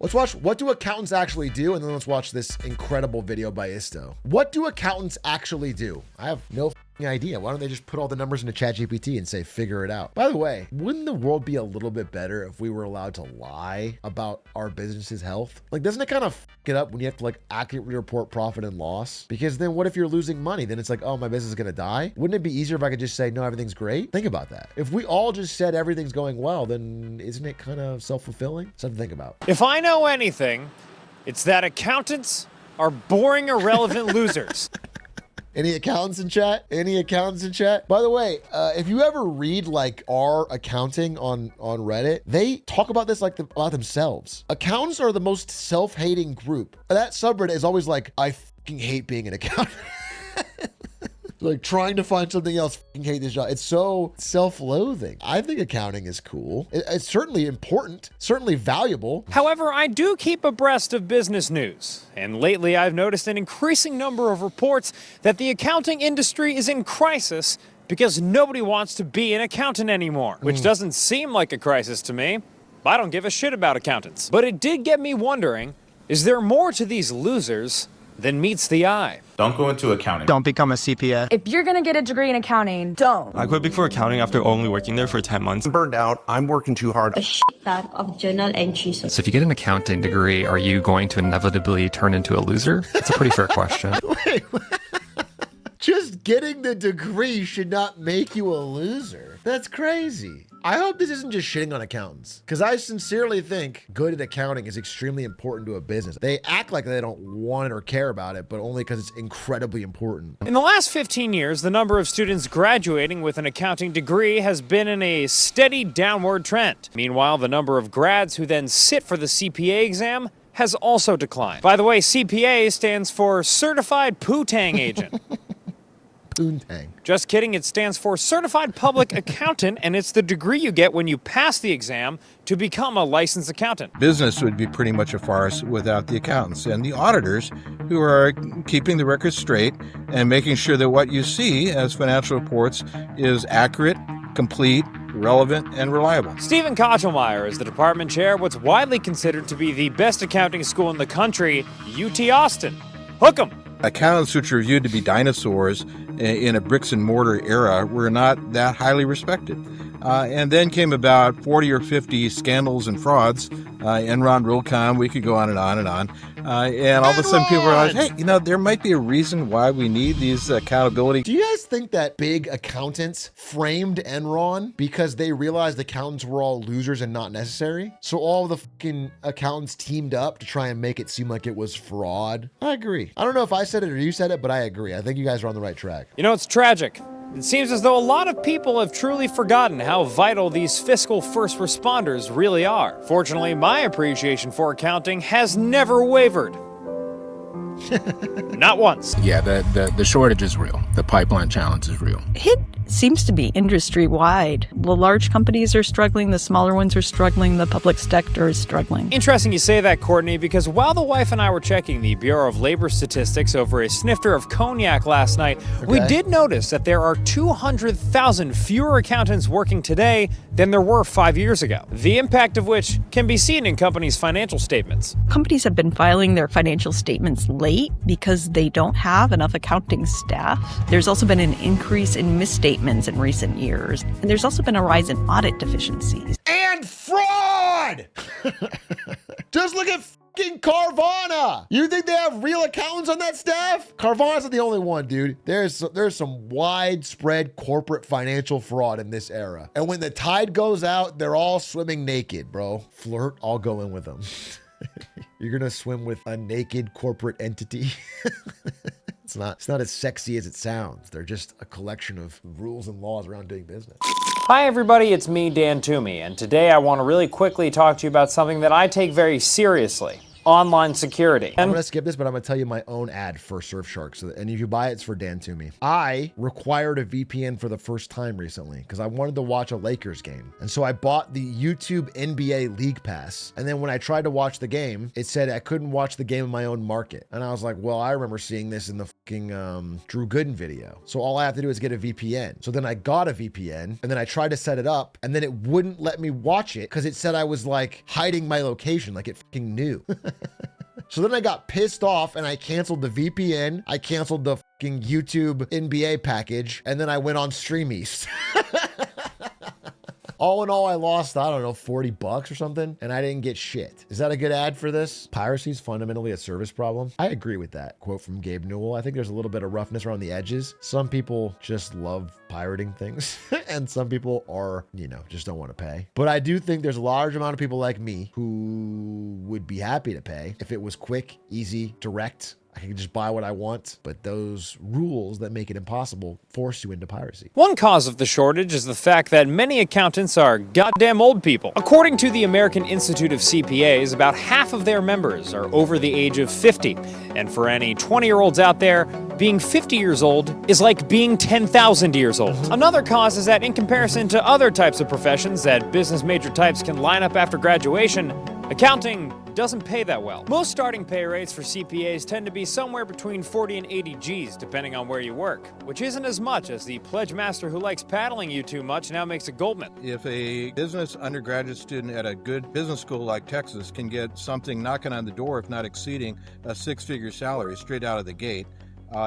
Let's watch what do accountants actually do, and then let's watch this incredible video by Isto. What do accountants actually do? I have no idea. Why don't they just put all the numbers into ChatGPT and say, figure it out? By the way, wouldn't the world be a little bit better if we were allowed to lie about our business's health? Like, doesn't it kind of it up when you have to like accurately report profit and loss? Because then what if you're losing money? Then it's like, oh, my business is going to die. Wouldn't it be easier if I could just say, no, everything's great? Think about that. If we all just said everything's going well, then isn't it kind of self-fulfilling? Something to think about. If I know anything, it's that accountants are boring, irrelevant losers. Any accountants in chat? Any accountants in chat? By the way, if you ever read like R accounting on Reddit, they talk about this like about themselves. Accountants are the most self-hating group. That subreddit is always like, I fucking hate being an accountant. Like trying to find something else, fucking hate this job. It's so self-loathing. I think accounting is cool. It's certainly important, certainly valuable. However, I do keep abreast of business news. And lately I've noticed an increasing number of reports that the accounting industry is in crisis because nobody wants to be an accountant anymore, which doesn't seem like a crisis to me. I don't give a shit about accountants. But it did get me wondering, is there more to these losers than meets the eye? Don't go into accounting. Don't become a CPA. If you're gonna get a degree in accounting, don't. I quit Big Four accounting after only working there for 10 months. I'm burned out. I'm working too hard. A shit ton of journal entries. So if you get an accounting degree, are you going to inevitably turn into a loser? That's a pretty fair question. Wait, just getting the degree should not make you a loser. That's crazy. I hope this isn't just shitting on accountants, because I sincerely think good at accounting is extremely important to a business. They act like they don't want it or care about it, but only because it's incredibly important. In the last 15 years, the number of students graduating with an accounting degree has been in a steady downward trend. Meanwhile, the number of grads who then sit for the CPA exam has also declined. By the way, CPA stands for Certified Poo-Tang Agent. Poontang. Just kidding, it stands for Certified Public Accountant, and it's the degree you get when you pass the exam to become a licensed accountant. Business would be pretty much a farce without the accountants and the auditors who are keeping the records straight and making sure that what you see as financial reports is accurate, complete, relevant, and reliable. Stephen Kotelmeyer is the department chair of what's widely considered to be the best accounting school in the country, UT Austin. Hook 'em! Accountants, which are viewed to be dinosaurs in a bricks and mortar era, were not that highly respected. And then came about 40 or 50 scandals and frauds, Enron, WorldCom, we could go on and on and on. And all of a sudden people are like, hey, you know, there might be a reason why we need these accountability. Do you guys think that big accountants framed Enron because they realized accountants were all losers and not necessary? So all the fucking accountants teamed up to try and make it seem like it was fraud? I agree. I don't know if I said it or you said it, but I agree. I think you guys are on the right track. You know, it's tragic. It seems as though a lot of people have truly forgotten how vital these fiscal first responders really are. Fortunately, my appreciation for accounting has never wavered. Not once. Yeah, the shortage is real. The pipeline challenge is real. It seems to be industry-wide. The large companies are struggling, the smaller ones are struggling, the public sector is struggling. Interesting you say that, Courtney, because while the wife and I were checking the Bureau of Labor statistics over a snifter of cognac last night, we did notice that there are 200,000 fewer accountants working today than there were 5 years ago, the impact of which can be seen in companies' financial statements. Companies have been filing their financial statements late because they don't have enough accounting staff. There's also been an increase in misstatements in recent years. And there's also been a rise in audit deficiencies. And fraud! Just look at fucking Carvana. You think they have real accountants on that staff? Carvana's not the only one, dude. There's some widespread corporate financial fraud in this era. And when the tide goes out, they're all swimming naked, bro. Flirt, I'll go in with them. You're gonna swim with a naked corporate entity? It's not as sexy as it sounds. They're just a collection of rules and laws around doing business. Hi everybody, it's me, Dan Toomey, and today I want to really quickly talk to you about something that I take very seriously: online security. I'm gonna skip this, but I'm gonna tell you my own ad for Surfshark. So, and if you buy it, it's for Dan Toomey. I required a VPN for the first time recently because I wanted to watch a Lakers game. And so I bought the YouTube NBA League Pass. And then when I tried to watch the game, it said I couldn't watch the game in my own market. And I was like, well, I remember seeing this in the fucking Drew Gooden video. So all I have to do is get a VPN. So then I got a VPN and then I tried to set it up and then it wouldn't let me watch it because it said I was like hiding my location, like it fucking knew. So then I got pissed off and I canceled the VPN. I canceled the fucking YouTube NBA package and then I went on Stream East. All in all, I lost, I don't know, $40 or something, and I didn't get shit. Is that a good ad for this? Piracy is fundamentally a service problem. I agree with that. Quote from Gabe Newell. I think there's a little bit of roughness around the edges. Some people just love pirating things, and some people are, just don't want to pay. But I do think there's a large amount of people like me who would be happy to pay if it was quick, easy, direct. I can just buy what I want, but those rules that make it impossible force you into piracy. One cause of the shortage is the fact that many accountants are goddamn old people. According to the American Institute of CPAs, about half of their members are over the age of 50. And for any 20-year-olds out there, being 50 years old is like being 10,000 years old. Another cause is that in comparison to other types of professions that business major types can line up after graduation, accounting doesn't pay that well. Most starting pay rates for CPAs tend to be somewhere between 40 and 80 G's, depending on where you work, which isn't as much as the pledge master who likes paddling you too much now makes a Goldman. If a business undergraduate student at a good business school like Texas can get something knocking on the door, if not exceeding a six-figure salary straight out of the gate,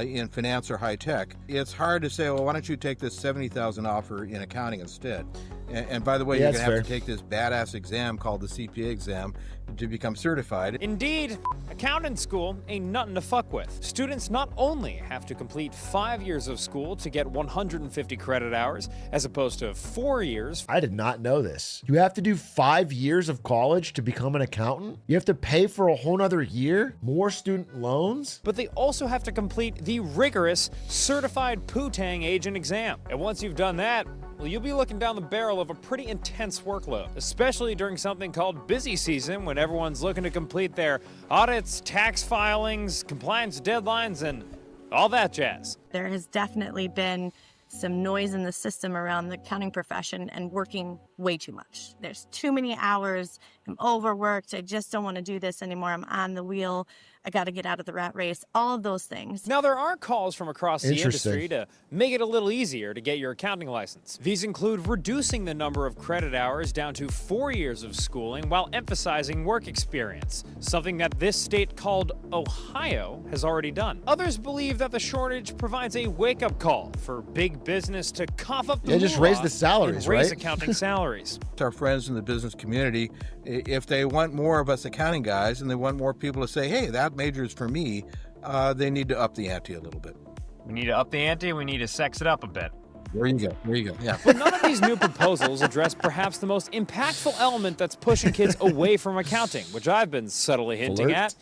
in finance or high tech, it's hard to say, well, why don't you take this $70,000 offer in accounting instead? And by the way, you're going to have to take this badass exam called the CPA exam to become certified. Indeed, accounting school ain't nothing to fuck with. Students not only have to complete 5 years of school to get 150 credit hours, as opposed to 4 years. I did not know this. You have to do 5 years of college to become an accountant? You have to pay for a whole nother year? More student loans? But they also have to complete the rigorous Certified Poo-Tang Agent exam. And once you've done that, well, you'll be looking down the barrel of a pretty intense workload, especially during something called busy season when everyone's looking to complete their audits, tax filings, compliance deadlines, and all that jazz. There has definitely been some noise in the system around the accounting profession and working way too much. There's too many hours. I'm overworked. I just don't want to do this anymore. I'm on the wheel. I got to get out of the rat race. All of those things. Now, there are calls from across the industry to make it a little easier to get your accounting license. These include reducing the number of credit hours down to 4 years of schooling while emphasizing work experience, something that this state called Ohio has already done. Others believe that the shortage provides a wake-up call for big business to cough up the just raise the salaries, and raise right? accounting salaries. Our friends in the business community, if they want more of us accounting guys and they want more people to say, hey, that major is for me, they need to up the ante a little bit. We need to up the ante. We need to sex it up a bit. There you go. There you go. Yeah. But none of these new proposals address perhaps the most impactful element that's pushing kids away from accounting, which I've been subtly hinting at.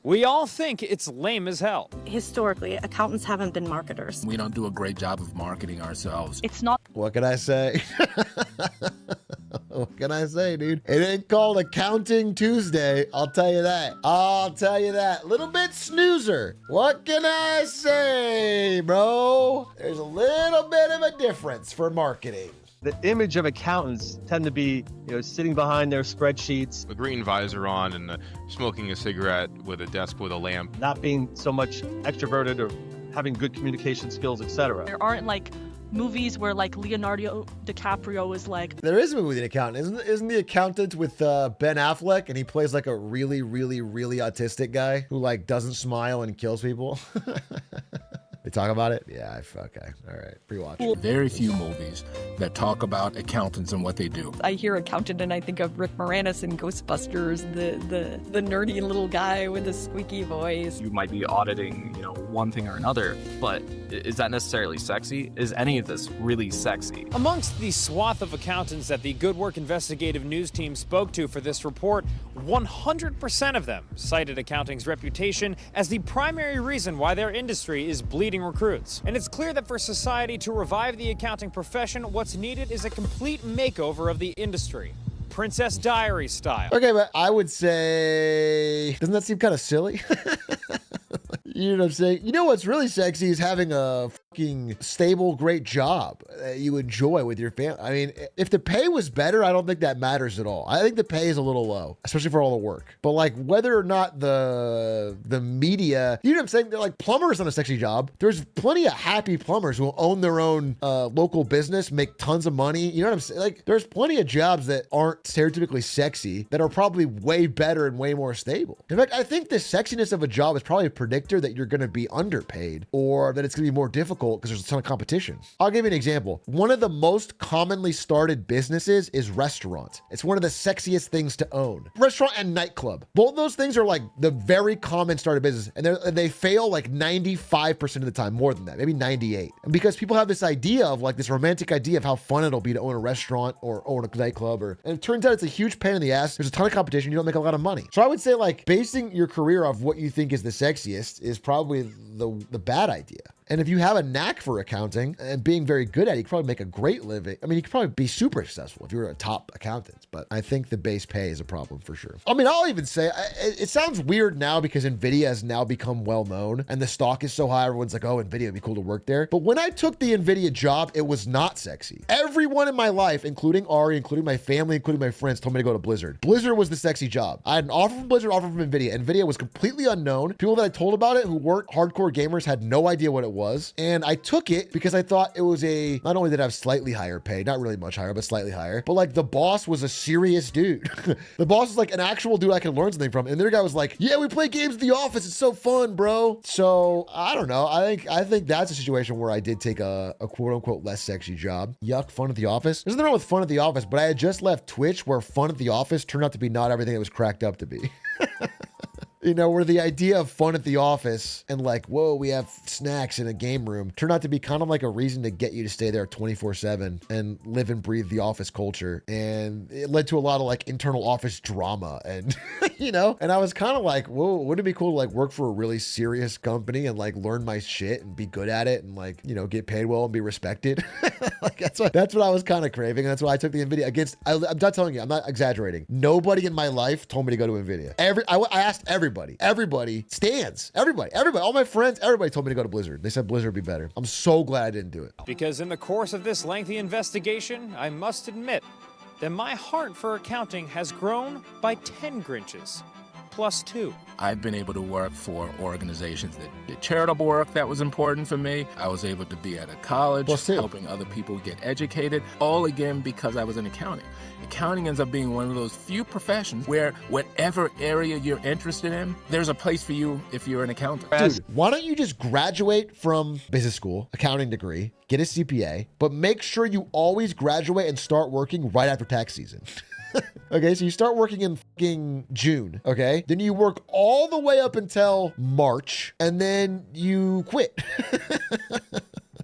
We all think it's lame as hell. Historically, accountants haven't been marketers. We don't do a great job of marketing ourselves. It's not. What can I say? What can I say, dude? It ain't called Accounting Tuesday. I'll tell you that. I'll tell you that. Little bit snoozer. What can I say, bro? There's a little bit of a difference for marketing. The image of accountants tend to be, sitting behind their spreadsheets. A green visor on and smoking a cigarette with a desk with a lamp. Not being so much extroverted or having good communication skills, etc. There aren't movies where Leonardo DiCaprio is There is a movie with an accountant. Isn't the accountant with Ben Affleck and he plays a really, really, really autistic guy who doesn't smile and kills people? They talk about it? Yeah, okay. All right. Pre-watch. Very few movies that talk about accountants and what they do. I hear accountant and I think of Rick Moranis in Ghostbusters, the nerdy little guy with the squeaky voice. You might be auditing, one thing or another, but is that necessarily sexy? Is any of this really sexy? Amongst the swath of accountants that the Good Work Investigative News team spoke to for this report, 100% of them cited accounting's reputation as the primary reason why their industry is bleeding recruits. And it's clear that for society to revive the accounting profession, what's needed is a complete makeover of the industry. Princess Diary style. Okay, but I would say, doesn't that seem kind of silly? You know what I'm saying? You know what's really sexy is having a fucking stable, great job that you enjoy with your family. I mean, if the pay was better, I don't think that matters at all. I think the pay is a little low, especially for all the work. But like whether or not the media, you know what I'm saying? They're like plumbers on a sexy job. There's plenty of happy plumbers who will own their own local business, make tons of money. You know what I'm saying? Like there's plenty of jobs that aren't stereotypically sexy that are probably way better and way more stable. In fact, I think the sexiness of a job is probably a predictor that you're going to be underpaid or that it's going to be more difficult because there's a ton of competition. I'll give you an example. One of the most commonly started businesses is restaurant. It's one of the sexiest things to own. Restaurant and nightclub. Both those things are like the very common started business, and they fail like 95% of the time, more than that, maybe 98. And because people have this idea of like this romantic idea of how fun it'll be to own a restaurant or own a nightclub, and it turns out it's a huge pain in the ass. There's a ton of competition. You don't make a lot of money. So I would say like basing your career off what you think is the sexiest is probably the bad idea. And if you have a knack for accounting and being very good at it, you could probably make a great living. I mean, you could probably be super successful if you're a top accountant, but I think the base pay is a problem for sure. I mean, I'll even say, it sounds weird now because NVIDIA has now become well known and the stock is so high, everyone's like, oh, NVIDIA would be cool to work there. But when I took the NVIDIA job, it was not sexy. Everyone in my life, including Ari, including my family, including my friends, told me to go to Blizzard. Blizzard was the sexy job. I had an offer from Blizzard, offer from NVIDIA. NVIDIA was completely unknown. People that I told about it who weren't hardcore gamers had no idea what it was. And I took it because I thought it was not only did I have slightly higher pay, not really much higher, but slightly higher, but like the boss was a serious dude. The boss was like an actual dude I could learn something from. And the other guy was like, yeah, we play games at the office. It's so fun, bro. So I don't know. I think that's a situation where I did take a quote unquote less sexy job. Yuck, fun at the office. There's nothing wrong with fun at the office, but I had just left Twitch where fun at the office turned out to be not everything it was cracked up to be. You know, where the idea of fun at the office and like, whoa, we have snacks in a game room turned out to be kind of like a reason to get you to stay there 24/7 and live and breathe the office culture. And it led to a lot of like internal office drama and, you know, and I was kind of like, whoa, wouldn't it be cool to like work for a really serious company and like learn my shit and be good at it and like, you know, get paid well and be respected? Like that's what I was kind of craving. And that's why I took the NVIDIA against, I'm not telling you, I'm not exaggerating. Nobody in my life told me to go to NVIDIA. I asked everybody, Stans, everybody, all my friends, everybody told me to go to Blizzard. They said Blizzard would be better. I'm so glad I didn't do it. Because in the course of this lengthy investigation, I must admit that my heart for accounting has grown by 10 Grinches, plus 2. I've been able to work for organizations that did charitable work that was important for me. I was able to be at a college helping other people get educated, all again because I was in accounting. Accounting ends up being one of those few professions where whatever area you're interested in, there's a place for you if you're an accountant. Dude, why don't you just graduate from business school, accounting degree, get a CPA, but make sure you always graduate and start working right after tax season. Okay, so you start working in fucking June, okay? Then you work all the way up until March, and then you quit.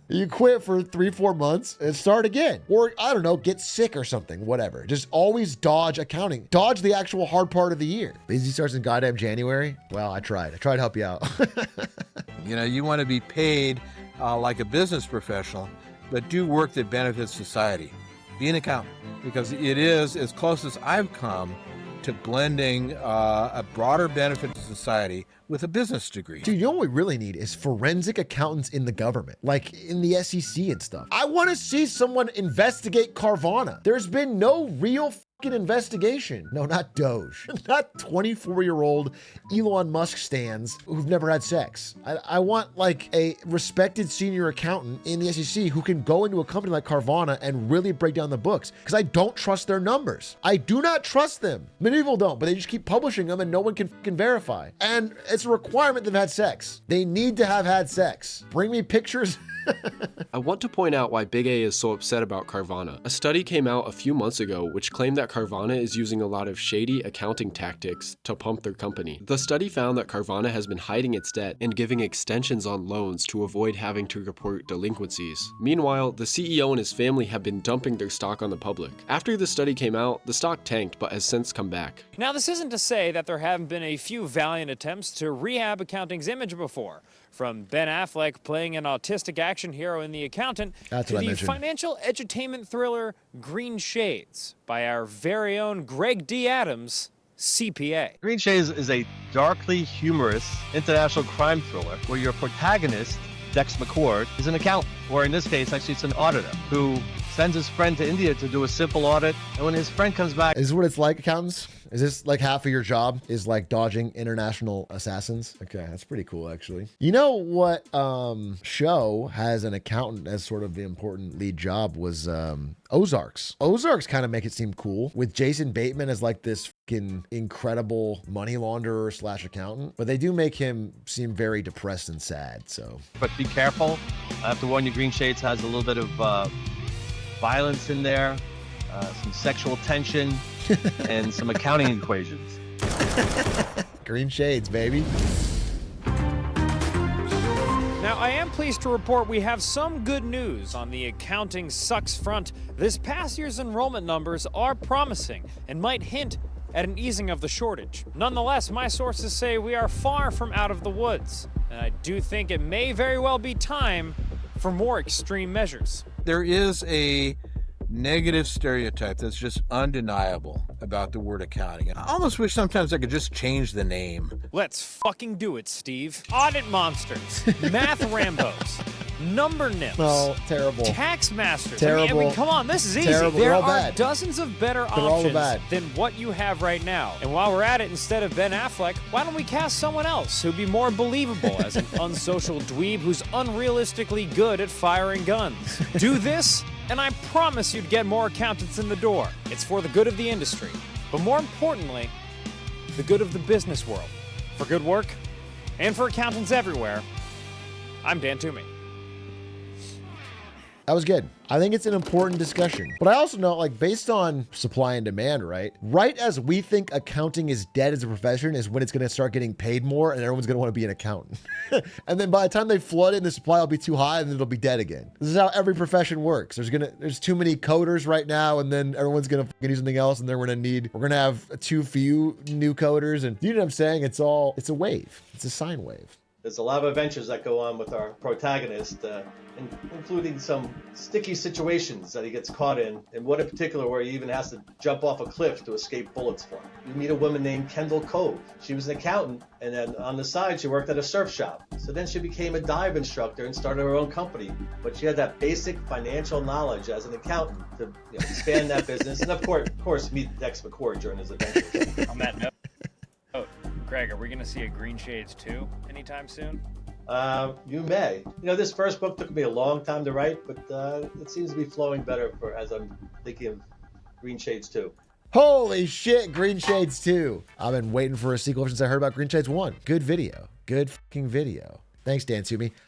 You quit for 3-4 months and start again. Or, I don't know, get sick or something, whatever. Just always dodge accounting. Dodge the actual hard part of the year. Busy starts in goddamn January? Well, I tried to help you out. You know, you want to be paid like a business professional, but do work that benefits society. Be an accountant, because it is as close as I've come to blending a broader benefit to society with a business degree. Dude, you know what we really need is forensic accountants in the government, like in the SEC and stuff. I want to see someone investigate Carvana. There's been no real investigation. No, not Doge. Not 24-year-old Elon Musk stans who've never had sex. I want like a respected senior accountant in the SEC who can go into a company like Carvana and really break down the books, because I don't trust their numbers. I do not trust them. Many people don't, but they just keep publishing them and no one can verify. And it's a requirement they've had sex. They need to have had sex. Bring me pictures. I want to point out why Big A is so upset about Carvana. A study came out a few months ago which claimed that Carvana is using a lot of shady accounting tactics to pump their company. The study found that Carvana has been hiding its debt and giving extensions on loans to avoid having to report delinquencies. Meanwhile, the CEO and his family have been dumping their stock on the public. After the study came out, the stock tanked but has since come back. Now, this isn't to say that there haven't been a few valiant attempts to rehab accounting's image before. From Ben Affleck playing an autistic action hero in The Accountant to the financial edutainment thriller Green Shades by our very own Greg D. Adams, CPA. Green Shades is a darkly humorous international crime thriller where your protagonist, Dex McCord, is an accountant, or in this case, actually it's an auditor, who sends his friend to India to do a simple audit, and when his friend comes back... Is this what it's like, accountants? Is this like half of your job is like dodging international assassins? Okay, that's pretty cool, actually. You know what show has an accountant as sort of the important lead job was Ozarks. Ozarks kind of make it seem cool with Jason Bateman as like this fucking incredible money launderer / accountant, but they do make him seem very depressed and sad, so. But be careful. I have to warn you, Green Shades has a little bit of violence in there, some sexual tension, and some accounting equations. Green Shades, baby. Now, I am pleased to report we have some good news on the accounting sucks front. This past year's enrollment numbers are promising and might hint at an easing of the shortage. Nonetheless, my sources say we are far from out of the woods, and I do think it may very well be time for more extreme measures. There is a negative stereotype that's just undeniable about the word accounting. I almost wish sometimes I could just change the name. Let's fucking do it, Steve. Audit monsters, math Rambos, number nymphs. Oh, terrible. Tax masters. Terrible. I mean, come on, this is easy. Terrible. There all are bad. dozens of better They're all options bad. than what you have right now. And while we're at it, instead of Ben Affleck, why don't we cast someone else who'd be more believable as an unsocial dweeb who's unrealistically good at firing guns? Do this, and I promise you'd get more accountants in the door. It's for the good of the industry, but more importantly, the good of the business world. For good work, and for accountants everywhere, I'm Dan Toomey. That was good. I think it's an important discussion. But I also know, like, based on supply and demand, right? Right as we think accounting is dead as a profession is when it's going to start getting paid more and everyone's going to want to be an accountant. And then by the time they flood in, the supply will be too high and then it'll be dead again. This is how every profession works. There's too many coders right now, and then everyone's going to do something else, and then we're going to have too few new coders. And you know what I'm saying? It's a wave. It's a sine wave. There's a lot of adventures that go on with our protagonist, including some sticky situations that he gets caught in, and one in particular where he even has to jump off a cliff to escape bullets from. You meet a woman named Kendall Cove. She was an accountant, and then on the side she worked at a surf shop. So then she became a dive instructor and started her own company. But she had that basic financial knowledge as an accountant to expand that business, and of course meet Dex McCord during his adventures. On that note, Greg, are we going to see a Green Shades 2 anytime soon? You may. This first book took me a long time to write, but it seems to be flowing better as I'm thinking of Green Shades 2. Holy shit, Green Shades 2. I've been waiting for a sequel since I heard about Green Shades 1. Good video. Good fucking video. Thanks, Dan Toomey.